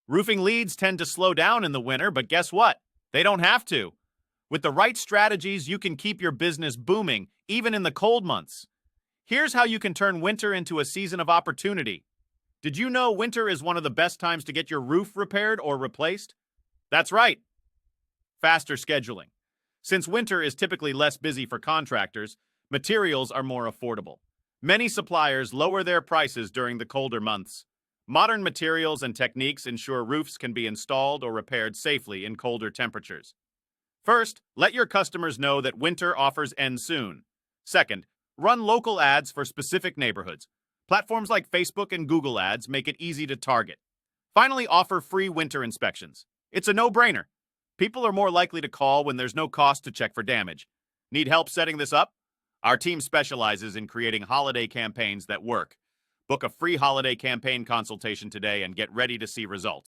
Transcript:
Roofing leads tend to slow down in the winter, but guess what? They don't have to. With the right strategies, you can keep your business booming, even in the cold months. Here's how you can turn winter into a season of opportunity. Did you know winter is one of the best times to get your roof repaired or replaced? That's right. Faster scheduling. Since winter is typically less busy for contractors, materials are more affordable. Many suppliers lower their prices during the colder months. Modern materials and techniques ensure roofs can be installed or repaired safely in colder temperatures. First, let your customers know that winter offers end soon. Second, run local ads for specific neighborhoods. Platforms like Facebook and Google Ads make it easy to target. Finally, offer free winter inspections. It's a no-brainer. People are more likely to call when there's no cost to check for damage. Need help setting this up? Our team specializes in creating holiday campaigns that work. Book a free holiday campaign consultation today and get ready to see results.